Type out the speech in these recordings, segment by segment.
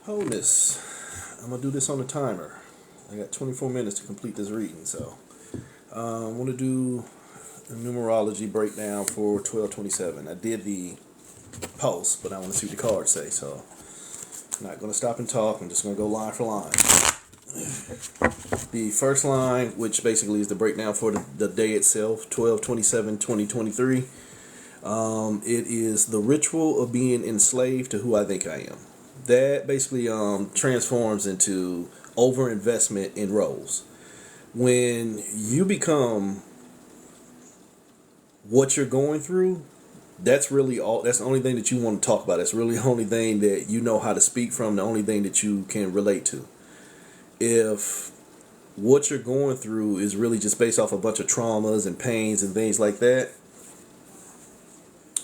Wholeness. I'm going to do this on a timer. I got 24 minutes to complete this reading, so I want to do a numerology breakdown for 1227. I did the post, but I want to see what the cards say, so I'm not going to stop and talk. I'm just going to go line for line. The first line, which basically is the breakdown for the day itself, 12/27/2023. It is the ritual of being enslaved to who I think I am. That basically transforms into overinvestment in roles. When you become what you're going through, that's really all. That's the only thing that you want to talk about. That's really the only thing that you know how to speak from. The only thing that you can relate to. If what you're going through is really just based off a bunch of traumas and pains and things like that,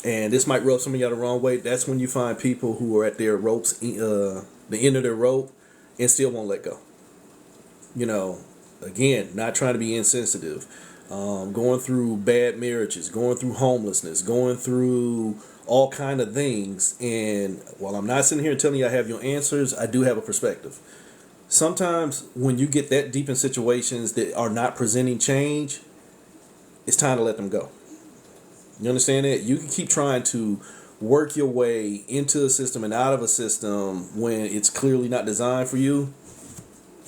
and this might rub some of y'all the wrong way, that's when you find people who are at their ropes, the end of their rope, and still won't let go. You know, again, not trying to be insensitive, going through bad marriages, going through homelessness, going through all kind of things. And while I'm not sitting here telling you I have your answers, I do have a perspective. Sometimes when you get that deep in situations that are not presenting change, it's time to let them go. You understand that? You can keep trying to work your way into a system and out of a system when it's clearly not designed for you.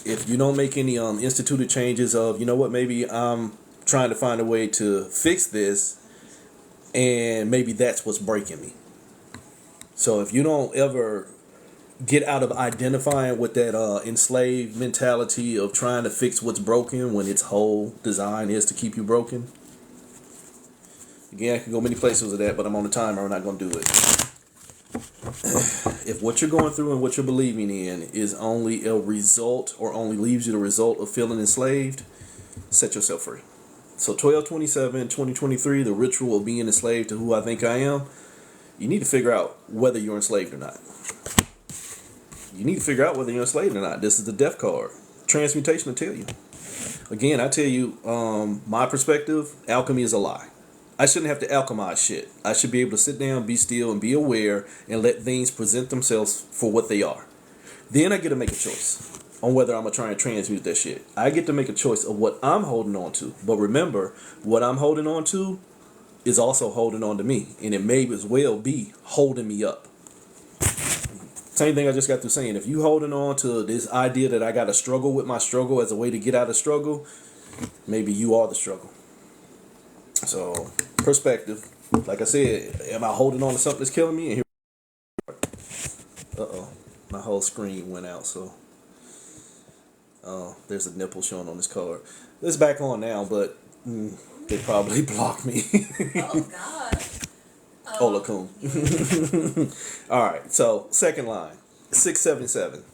If you don't make any instituted changes of, you know what, maybe I'm trying to find a way to fix this, and maybe that's what's breaking me. So if you don't ever get out of identifying with that enslaved mentality of trying to fix what's broken when its whole design is to keep you broken. Again, I can go many places with that, but I'm on the timer. I'm not going to do it. If what you're going through and what you're believing in is only a result or only leaves you the result of feeling enslaved, set yourself free. So 12/27/2023, the ritual of being enslaved to who I think I am, you need to figure out whether you're enslaved or not. You need to figure out whether you're enslaved or not. This is the death card. Transmutation will tell you. Again, I tell you, my perspective, alchemy is a lie. I shouldn't have to alchemize shit. I should be able to sit down, be still, and be aware and let things present themselves for what they are. Then I get to make a choice on whether I'm going to try and transmute that shit. I get to make a choice of what I'm holding on to. But remember, what I'm holding on to is also holding on to me. And it may as well be holding me up. Same thing I just got through saying. If you holding on to this idea that I got to struggle with my struggle as a way to get out of struggle, maybe you are the struggle. So, perspective. Like I said, am I holding on to something that's killing me? And here, my whole screen went out. So, there's a nipple showing on this card. It's back on now, but they probably blocked me. Oh God. Ola Kun. All right. So, second line, 677.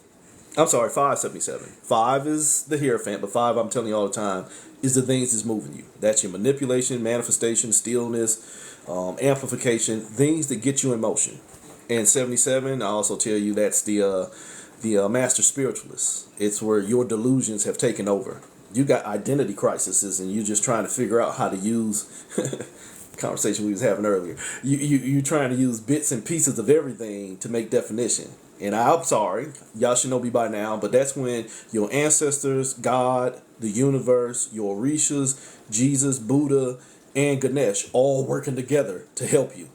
I'm sorry, 577. 5 is the Hierophant, but 5, I'm telling you all the time, is the things that's moving you. That's your manipulation, manifestation, stillness, amplification, things that get you in motion. And 77, I also tell you that's the master spiritualist. It's where your delusions have taken over. You got identity crises, and you're just trying to figure out how to use conversation we was having earlier. You trying to use bits and pieces of everything to make definition. And I'm sorry, y'all should know me by now, but that's when your ancestors, God, the universe, your Orishas, Jesus, Buddha, and Ganesh all working together to help you.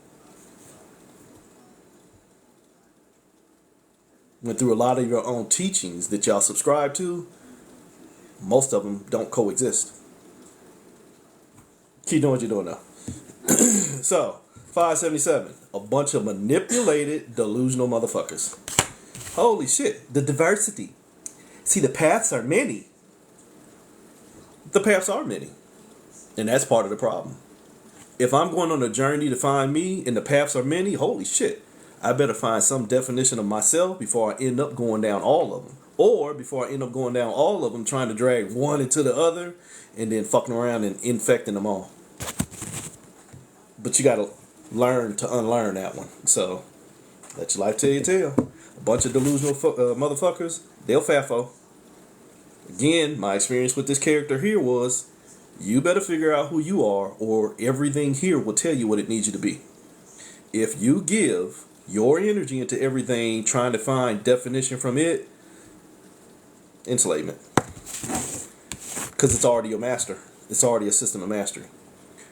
Went through a lot of your own teachings that y'all subscribe to. Most of them don't coexist. Keep doing what you're doing now. So, 577. A bunch of manipulated, delusional motherfuckers. Holy shit. The diversity. See, the paths are many. The paths are many. And that's part of the problem. If I'm going on a journey to find me and the paths are many, holy shit. I better find some definition of myself before I end up going down all of them. Or before I end up going down all of them, trying to drag one into the other and then fucking around and infecting them all. But you gotta learn to unlearn that one. So, let your life tell you tale. A bunch of delusional motherfuckers, they'll FAFO. Again, my experience with this character here was, you better figure out who you are, or everything here will tell you what it needs you to be. If you give your energy into everything, trying to find definition from it, enslavement. Because it's already your master. It's already a system of mastery.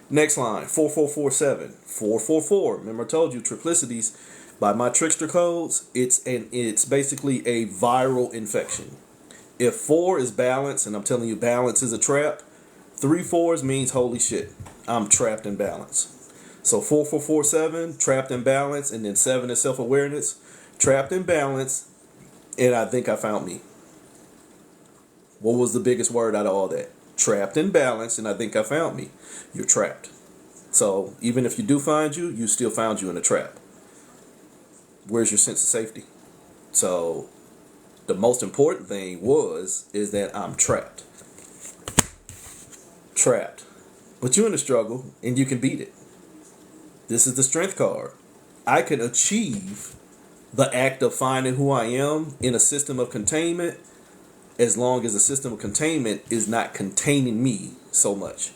Next line, 4447. 444. Remember I told you triplicities by my trickster codes, it's basically a viral infection. If 4 is balance, and I'm telling you balance is a trap, 3 4s means holy shit, I'm trapped in balance. So 4447, trapped in balance, and then 7 is self-awareness, trapped in balance, and I think I found me. What was the biggest word out of all that? Trapped in balance, and I think I found me. You're trapped. So even if you do find you, you still found you in a trap. Where's your sense of safety? So the most important thing is that I'm trapped. Trapped. But you're in a struggle, and you can beat it. This is the strength card. I can achieve the act of finding who I am in a system of containment as long as the system of containment is not containing me so much.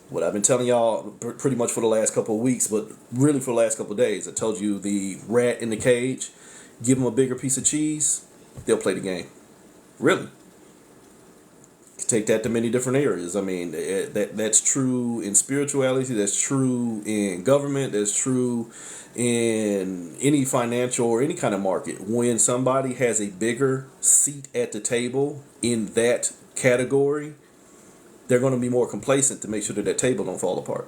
What I've been telling y'all pretty much for the last couple of weeks, but really for the last couple of days, I told you the rat in the cage, give them a bigger piece of cheese, they'll play the game. Really. Take that to many different areas. I mean, that's true in spirituality, that's true in government, that's true in any financial or any kind of market. When somebody has a bigger seat at the table in that category, they're going to be more complacent to make sure that table don't fall apart.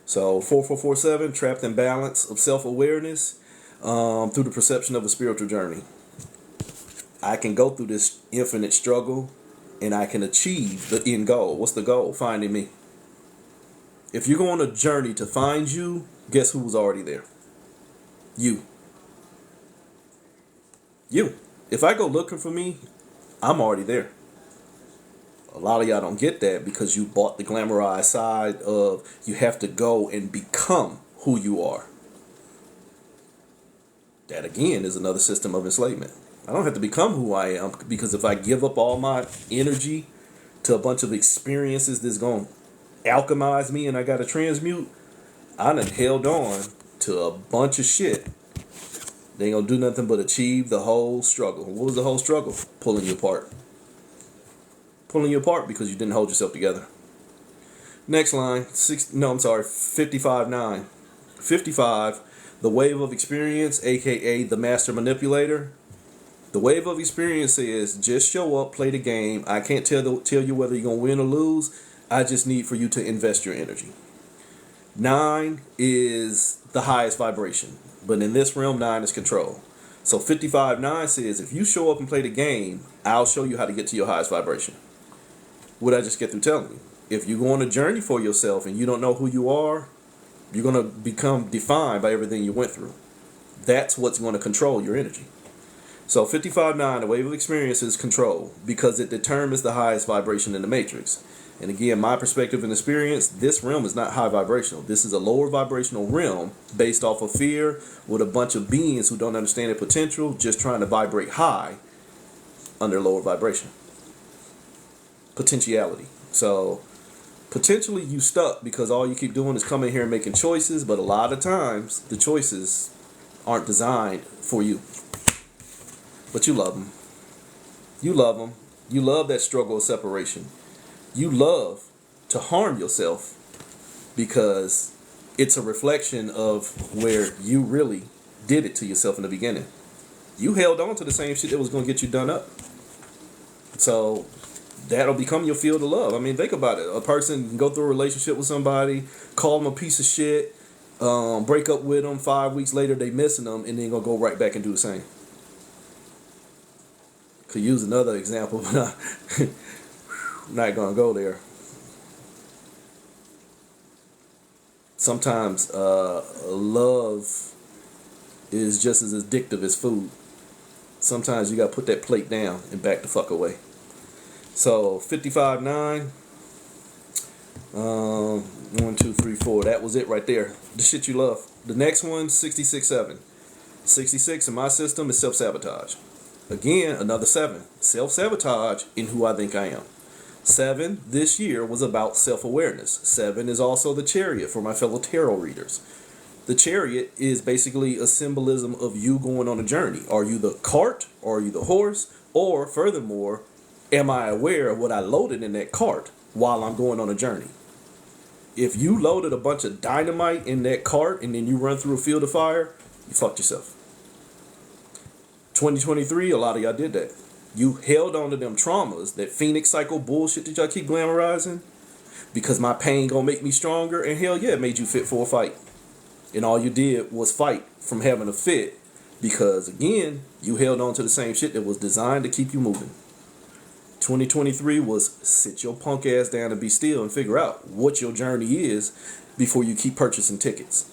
So 4447, trapped in balance of self-awareness through the perception of a spiritual journey. I can go through this infinite struggle and I can achieve the end goal. What's the goal? Finding me. If you go on a journey to find you, guess who was already there? You. You. If I go looking for me, I'm already there. A lot of y'all don't get that because you bought the glamorized side of you have to go and become who you are. That again is another system of enslavement. I don't have to become who I am, because if I give up all my energy to a bunch of experiences that's going to alchemize me and I got to transmute, I done held on to a bunch of shit. They ain't going to do nothing but achieve the whole struggle. What was the whole struggle? Pulling you apart. Pulling you apart because you didn't hold yourself together. Next line, 55-9. 55, the wave of experience, aka the master manipulator. The wave of experience says, just show up, play the game. I can't tell you whether you're going to win or lose. I just need for you to invest your energy. 9 is the highest vibration. But in this realm, 9 is control. So 55-9 says, if you show up and play the game, I'll show you how to get to your highest vibration. What I just get through telling you. If you go on a journey for yourself and you don't know who you are, you're going to become defined by everything you went through. That's what's going to control your energy. So 55-9, the wave of experience is control because it determines the highest vibration in the matrix. And again, my perspective and experience, this realm is not high vibrational. This is a lower vibrational realm based off of fear with a bunch of beings who don't understand their potential, just trying to vibrate high under lower vibration. Potentiality. So potentially you stuck because all you keep doing is coming here and making choices, but a lot of times the choices aren't designed for you. But you love them. You love them. You love that struggle of separation. You love to harm yourself because it's a reflection of where you really did it to yourself in the beginning. You held on to the same shit that was going to get you done up. So that'll become your field of love. I mean, think about it. A person can go through a relationship with somebody, call them a piece of shit, break up with them, 5 weeks later they missing them, and then gonna go right back and do the same. Could use another example, but I'm not gonna go there. Sometimes love is just as addictive as food. Sometimes you gotta put that plate down and back the fuck away. So 55-9, 1, 2, 3, 4. That was it right there. The shit you love. The next one, 66-7. 66 in my system is self-sabotage. Again, another 7. Self-sabotage in who I think I am. 7 this year was about self-awareness. 7 is also the chariot for my fellow tarot readers. The chariot is basically a symbolism of you going on a journey. Are you the cart or are you the horse? Or furthermore, am I aware of what I loaded in that cart while I'm going on a journey? If you loaded a bunch of dynamite in that cart and then you run through a field of fire, you fucked yourself. 2023, a lot of y'all did that. You held on to them traumas, that Phoenix cycle bullshit that y'all keep glamorizing, because my pain gonna make me stronger, and hell yeah, it made you fit for a fight. And all you did was fight from having a fit, because again, you held on to the same shit that was designed to keep you moving. 2023 was sit your punk ass down and be still and figure out what your journey is before you keep purchasing tickets.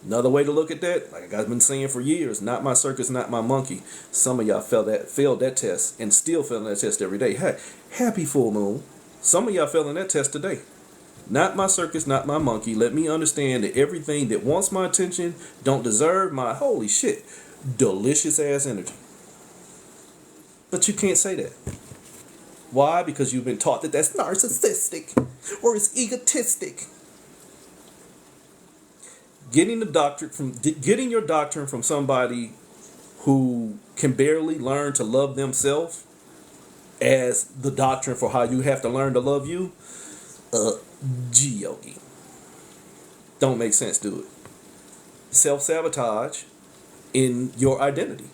Another way to look at that, like I've been saying for years, not my circus, not my monkey. Some of y'all failed that test and still failing that test every day. Hey, happy full moon. Some of y'all failing that test today. Not my circus, not my monkey. Let me understand that everything that wants my attention don't deserve my holy shit, delicious ass energy. But you can't say that. Why? Because you've been taught that that's narcissistic or it's egotistic. Getting your doctrine from somebody who can barely learn to love themselves as the doctrine for how you have to learn to love you, G-Yogi. Don't make sense, do it. Self-sabotage in your identity.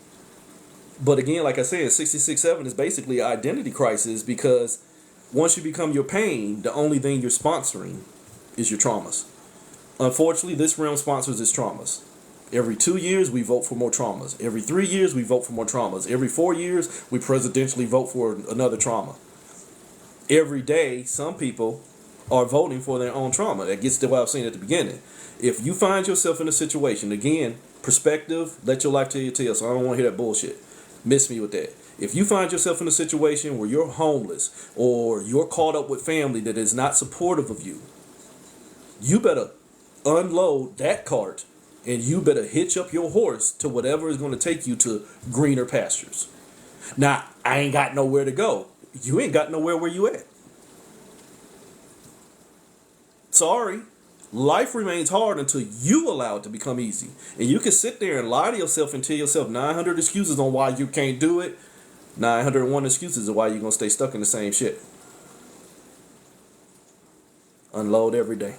But again, like I said, 66-7 is basically an identity crisis, because once you become your pain, the only thing you're sponsoring is your traumas. Unfortunately, this realm sponsors its traumas. Every 2 years, we vote for more traumas. Every 3 years, we vote for more traumas. Every 4 years, we presidentially vote for another trauma. Every day, some people are voting for their own trauma. That gets to what I was saying at the beginning. If you find yourself in a situation, again, perspective, let your life tell your tale, so I don't want to hear that bullshit. Miss me with that. If you find yourself in a situation where you're homeless or you're caught up with family that is not supportive of you, you better unload that cart and you better hitch up your horse to whatever is going to take you to greener pastures. Now, I ain't got nowhere to go. You ain't got nowhere where you at. Sorry. Life remains hard until you allow it to become easy. And you can sit there and lie to yourself and tell yourself 900 excuses on why you can't do it. 901 excuses of why you're going to stay stuck in the same shit. Unload every day.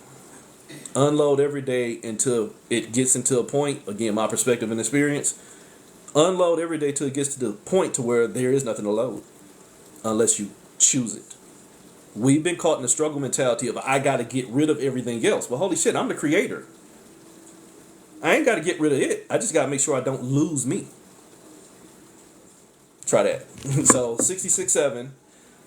Unload every day until it gets into a point, again, my perspective and experience, unload every day till it gets to the point to where there is nothing to load. Unless you choose it. We've been caught in the struggle mentality of I got to get rid of everything else. Well, holy shit, I'm the creator. I ain't got to get rid of it. I just got to make sure I don't lose me. Try that. So 66-7.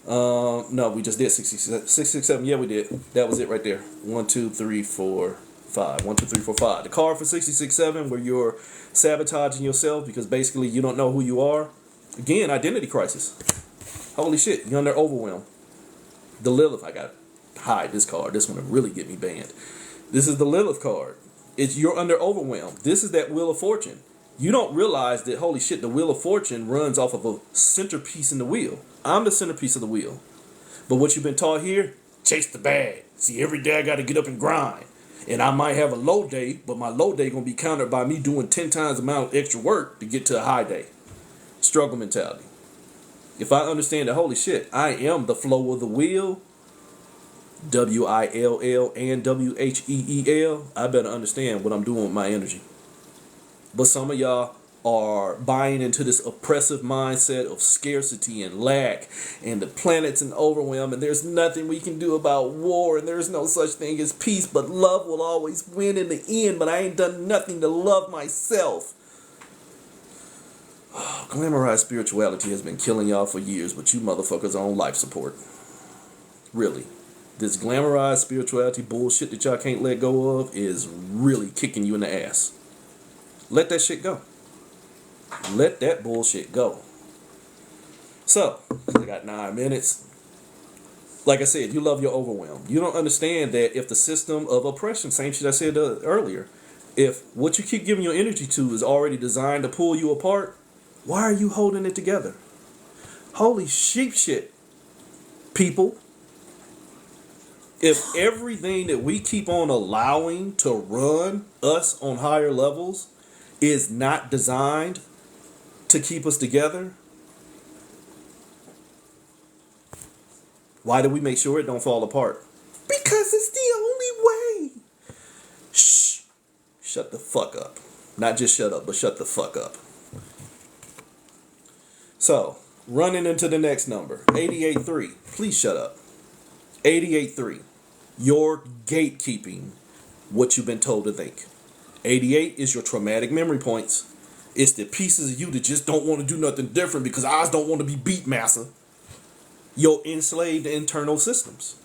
No, we just did 66-7. Yeah, we did. That was it right there. 1, 2, 3, 4, 5. 1, 2, 3, 4, 5. The card for 66-7, where you're sabotaging yourself because basically you don't know who you are. Again, identity crisis. Holy shit, you're under overwhelm. The Lilith, I got to hide this card. This one will really get me banned. This is the Lilith card. You're under overwhelm. This is that Wheel of Fortune. You don't realize that, holy shit, the Wheel of Fortune runs off of a centerpiece in the wheel. I'm the centerpiece of the wheel. But what you've been taught here, chase the bag. See, every day I got to get up and grind. And I might have a low day, but my low day going to be countered by me doing 10 times the amount of extra work to get to a high day. Struggle mentality. If I understand that, holy shit, I am the flow of the wheel, W-I-L-L and W-H-E-E-L, I better understand what I'm doing with my energy. But some of y'all are buying into this oppressive mindset of scarcity and lack, and the planet's in overwhelm, and there's nothing we can do about war, and there's no such thing as peace, but love will always win in the end, but I ain't done nothing to love myself. Glamorized spirituality has been killing y'all for years, but you motherfuckers are on life support. Really. This glamorized spirituality bullshit that y'all can't let go of is really kicking you in the ass. Let that shit go. Let that bullshit go. So, I got 9 minutes. Like I said, you love your overwhelm. You don't understand that if the system of oppression, same shit I said earlier, if what you keep giving your energy to is already designed to pull you apart, why are you holding it together? Holy sheep shit, people. If everything that we keep on allowing to run us on higher levels is not designed to keep us together, why do we make sure it don't fall apart? Because it's the only way. Shh. Shut the fuck up. Not just shut up, but shut the fuck up. So, running into the next number, 88.3. Please shut up. 88.3. You're gatekeeping what you've been told to think. 88 is your traumatic memory points. It's the pieces of you that just don't want to do nothing different because I don't want to be beat, massa. Your enslaved internal systems.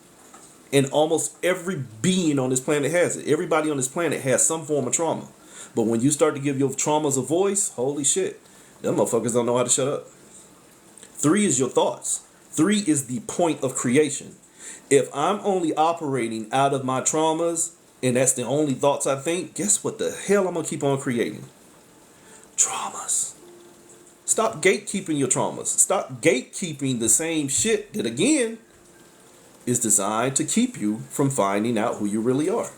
And almost every being on this planet has it. Everybody on this planet has some form of trauma. But when you start to give your traumas a voice, holy shit, them motherfuckers don't know how to shut up. 3 is your thoughts. 3 is the point of creation. If I'm only operating out of my traumas and that's the only thoughts I think, guess what the hell I'm going to keep on creating? Traumas. Stop gatekeeping your traumas. Stop gatekeeping the same shit that, again, is designed to keep you from finding out who you really are.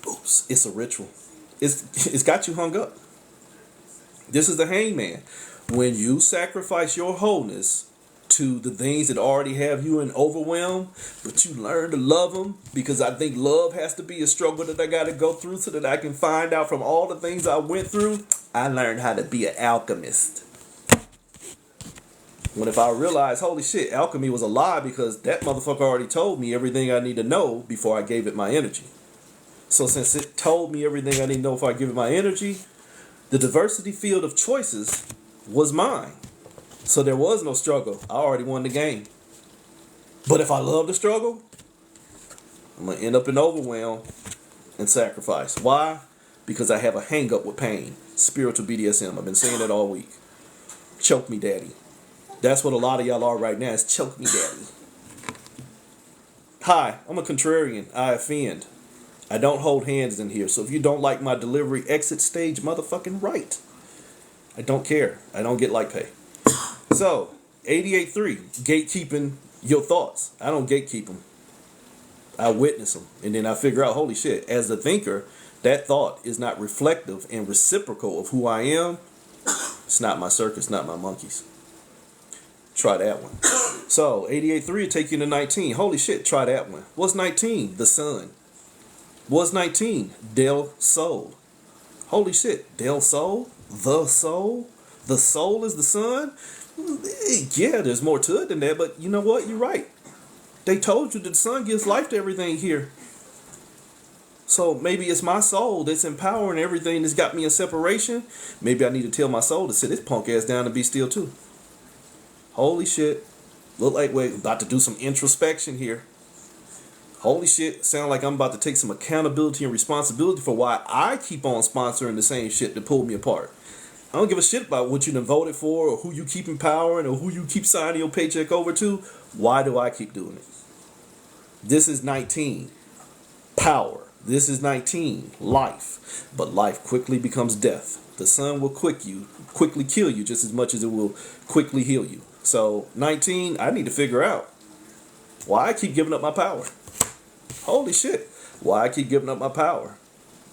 Oops, it's a ritual. It's got you hung up. This is the hangman. When you sacrifice your wholeness to the things that already have you in overwhelm, but you learn to love them, because I think love has to be a struggle that I got to go through so that I can find out from all the things I went through. I learned how to be an alchemist. When if I realized, holy shit, alchemy was a lie because that motherfucker already told me everything I need to know before I gave it my energy. So since it told me everything I need to know before I give it my energy, the diversity field of choices was mine. So there was no struggle. I already won the game. But if I love the struggle, I'm going to end up in overwhelm and sacrifice. Why? Because I have a hang up with pain. Spiritual BDSM. I've been saying that all week. Choke me, daddy. That's what a lot of y'all are right now, is choke me, daddy. Hi, I'm a contrarian. I offend. I don't hold hands in here. So if you don't like my delivery, exit stage motherfucking right. I don't care. I don't get like pay. So, 88.3, gatekeeping your thoughts. I don't gatekeep them. I witness them. And then I figure out, holy shit, as a thinker, that thought is not reflective and reciprocal of who I am. It's not my circus, not my monkeys. Try that one. So, 88.3 will take you to 19. Holy shit, try that one. What's 19? The sun. What's 19? Del Sol. Holy shit, Del Sol? The soul? The soul is the sun? Yeah, there's more to it than that, but you know what? You're right. They told you that the sun gives life to everything here. So maybe it's my soul that's empowering everything that's got me in separation. Maybe I need to tell my soul to sit its punk ass down and be still too. Holy shit. Look like we're about to do some introspection here. Holy shit. Sound like I'm about to take some accountability and responsibility for why I keep on sponsoring the same shit that pulled me apart. I don't give a shit about what you done voted for or who you keep empowering or who you keep signing your paycheck over to. Why do I keep doing it? This is 19. Power. This is 19. Life. But life quickly becomes death. The sun will quickly kill you just as much as it will quickly heal you. So 19, I need to figure out why I keep giving up my power. Holy shit. Why I keep giving up my power.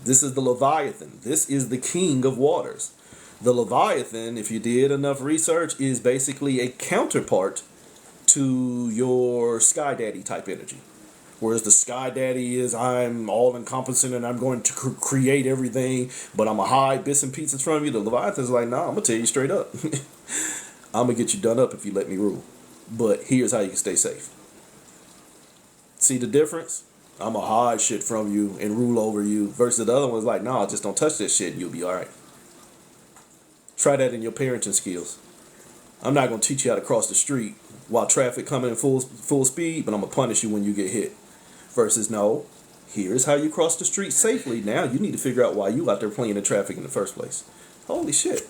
This is the Leviathan. This is the king of waters. The Leviathan, if you did enough research, is basically a counterpart to your Sky Daddy type energy. Whereas the Sky Daddy is, I'm all encompassing and I'm going to create everything, but I'm going to hide bits and pieces from you. The Leviathan is like, nah, I'm going to tell you straight up. I'm going to get you done up if you let me rule. But here's how you can stay safe. See the difference? I'm going to hide shit from you and rule over you. Versus the other one's like, nah, just don't touch this shit and you'll be all right. Try that in your parenting skills. I'm not going to teach you how to cross the street while traffic coming in full speed, but I'm going to punish you when you get hit. Versus, no, here's how you cross the street safely. Now you need to figure out why you out there playing in traffic in the first place. Holy shit.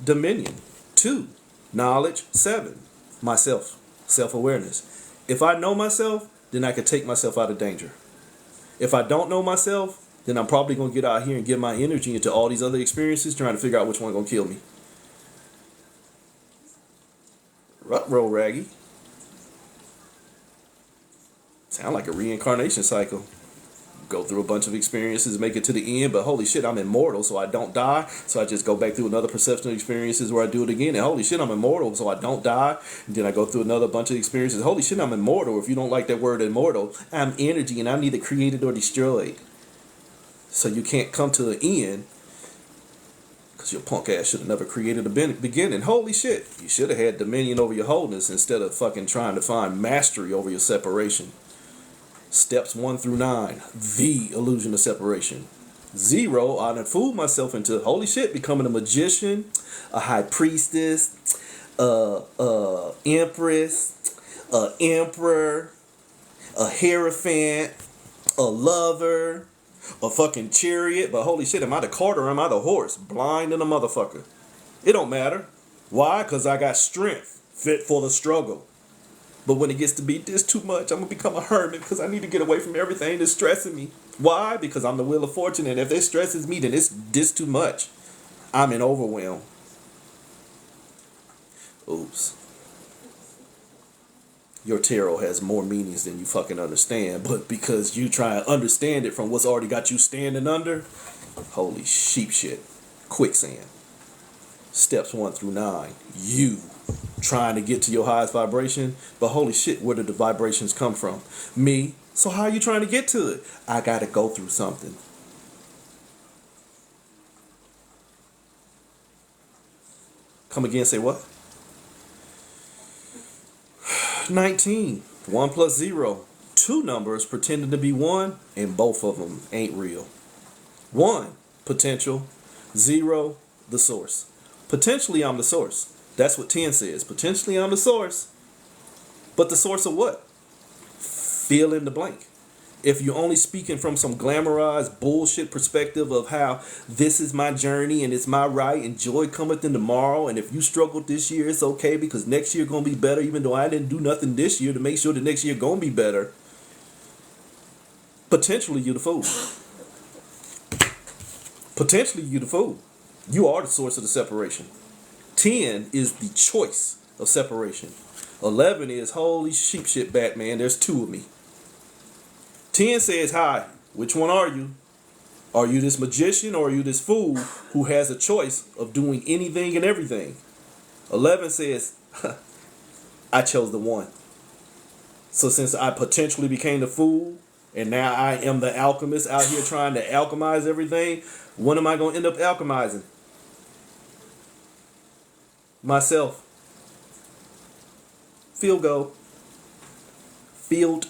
Dominion. 2. Knowledge. 7. Myself. Self-awareness. If I know myself, then I can take myself out of danger. If I don't know myself, then I'm probably going to get out here and give my energy into all these other experiences trying to figure out which one's going to kill me. Ruh-roh, Raggy. Sound like a reincarnation cycle. Go through a bunch of experiences, make it to the end, but holy shit, I'm immortal, so I don't die. So I just go back through another perception of experiences where I do it again, and holy shit, I'm immortal, so I don't die. And then I go through another bunch of experiences. Holy shit, I'm immortal. If you don't like that word immortal, I'm energy, and I'm neither created or destroyed. So you can't come to an end, because your punk ass should have never created a beginning. Holy shit, you should have had dominion over your wholeness instead of fucking trying to find mastery over your separation. Steps 1 through 9, the illusion of separation. 0, I done fooled myself into, holy shit, becoming a magician, a high priestess, empress, a emperor, a hierophant, a lover, a fucking chariot. But holy shit, am I the cart or am I the horse? Blind and a motherfucker. It don't matter. Why? Because I got strength, fit for the struggle. But when it gets to be this too much, I'm going to become a hermit because I need to get away from everything that's stressing me. Why? Because I'm the wheel of fortune, and if it stresses me, then it's this too much. I'm in overwhelm. Oops. Your tarot has more meanings than you fucking understand, but because you try and understand it from what's already got you standing under, holy sheep shit. Quicksand. Steps 1 through 9. You trying to get to your highest vibration, but holy shit, where did the vibrations come from? Me. So how are you trying to get to it? I gotta go through something. Come again, say what? 19. 1 plus 0. Two numbers pretending to be 1, and both of them ain't real. 1, potential. 0, the source. Potentially, I'm the source. That's what 10 says. Potentially, I'm the source. But the source of what? Fill in the blank. If you're only speaking from some glamorized bullshit perspective of how this is my journey and it's my right and joy cometh in tomorrow, and if you struggled this year, it's okay because next year gonna be better, even though I didn't do nothing this year to make sure the next year gonna be better. Potentially, you the fool. Potentially, you the fool. You are the source of the separation. 10 is the choice of separation. 11 is, holy sheep shit, Batman, there's 2 of me. 10 says, hi, which one are you? Are you this magician or are you this fool who has a choice of doing anything and everything? 11 says, I chose the 1. So since I potentially became the fool, and now I am the alchemist out here trying to alchemize everything, when am I going to end up alchemizing? Myself. Field goal. Field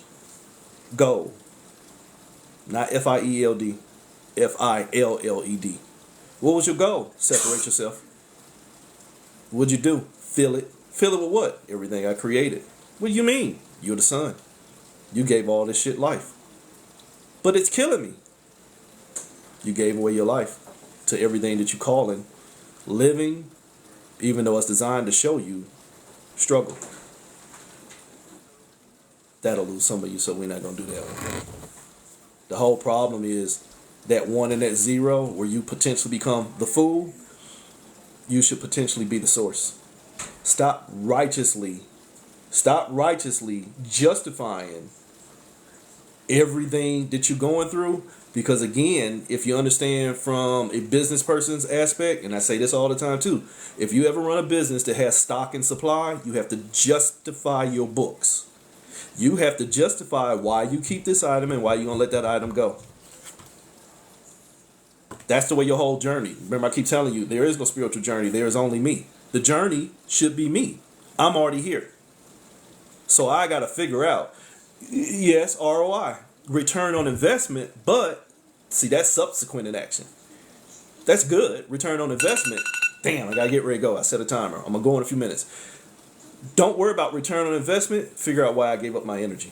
goal. Not F-I-E-L-D. F-I-L-L-E-D. What was your goal? Separate yourself. What'd you do? Fill it. Fill it with what? Everything I created. What do you mean? You're the sun. You gave all this shit life. But it's killing me. You gave away your life to everything that you calling living, even though it's designed to show you struggle. That'll lose some of you, so we're not going to do that one. The whole problem is that 1 and that 0, where you potentially become the fool, you should potentially be the source. Stop righteously justifying everything that you're going through. Because again, if you understand from a business person's aspect, and I say this all the time too, if you ever run a business that has stock and supply, you have to justify your books. You have to justify why you keep this item and why you're going to let that item go. That's the way your whole journey. Remember, I keep telling you, there is no spiritual journey. There is only me. The journey should be me. I'm already here. So I got to figure out, yes, ROI, return on investment, but see, that's subsequent in action. That's good. Return on investment. Damn, I got to get ready to go. I set a timer. I'm going to go in a few minutes. Don't worry about return on investment. Figure out why I gave up my energy.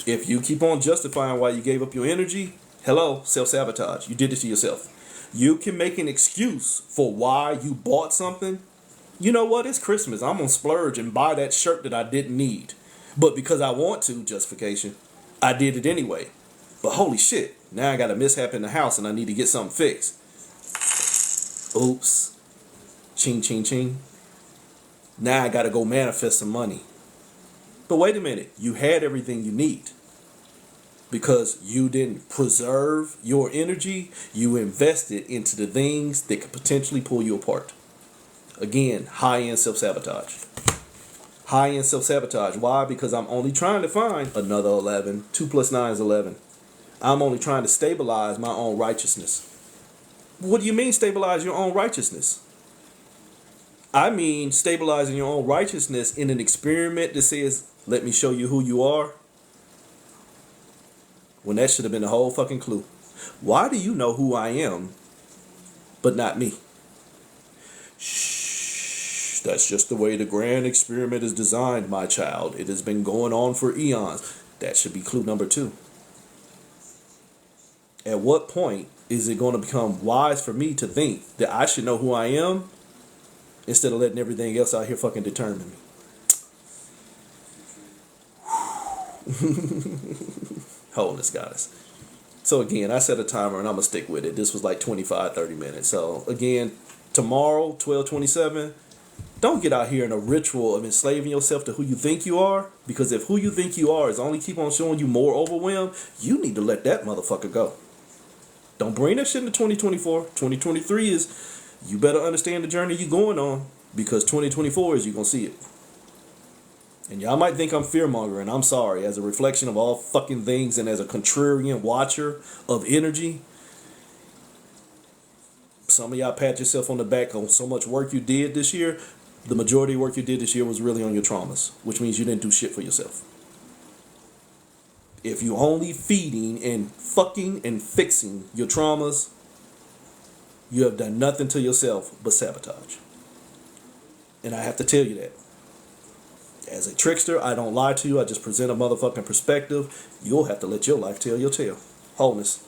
If you keep on justifying why you gave up your energy, hello, self-sabotage. You did it to yourself. You can make an excuse for why you bought something. You know what? It's Christmas. I'm going to splurge and buy that shirt that I didn't need. But because I want to, justification, I did it anyway. But holy shit, now I got a mishap in the house and I need to get something fixed. Oops. Ching, ching, ching. Now I got to go manifest some money. But wait a minute. You had everything you need. Because you didn't preserve your energy, you invested into the things that could potentially pull you apart. Again, high-end self-sabotage. High-end self-sabotage. Why? Because I'm only trying to find another 11. 2 plus 9 is 11. I'm only trying to stabilize my own righteousness. What do you mean stabilize your own righteousness? I mean stabilizing your own righteousness in an experiment that says, let me show you who you are. When that should have been the whole fucking clue. Why do you know who I am, but not me? Shh, that's just the way the grand experiment is designed, my child. It has been going on for eons. That should be clue number 2. At what point is it going to become wise for me to think that I should know who I am instead of letting everything else out here fucking determine me? Wholeness goddess. So again, I set a timer and I'm going to stick with it. This was like 25-30 minutes. So again, tomorrow, 12/27, don't get out here in a ritual of enslaving yourself to who you think you are. Because if who you think you are is only keep on showing you more overwhelm, you need to let that motherfucker go. Don't bring that shit into 2024. 2023 is, you better understand the journey you're going on. Because 2024 is, you're going to see it. And y'all might think I'm fear-mongering. I'm sorry. As a reflection of all fucking things and as a contrarian watcher of energy, some of y'all pat yourself on the back on so much work you did this year. The majority of work you did this year was really on your traumas, which means you didn't do shit for yourself. If you only feeding and fucking and fixing your traumas, you have done nothing to yourself but sabotage. And I have to tell you that. As a trickster, I don't lie to you. I just present a motherfucking perspective. You'll have to let your life tell your tale. Wholeness.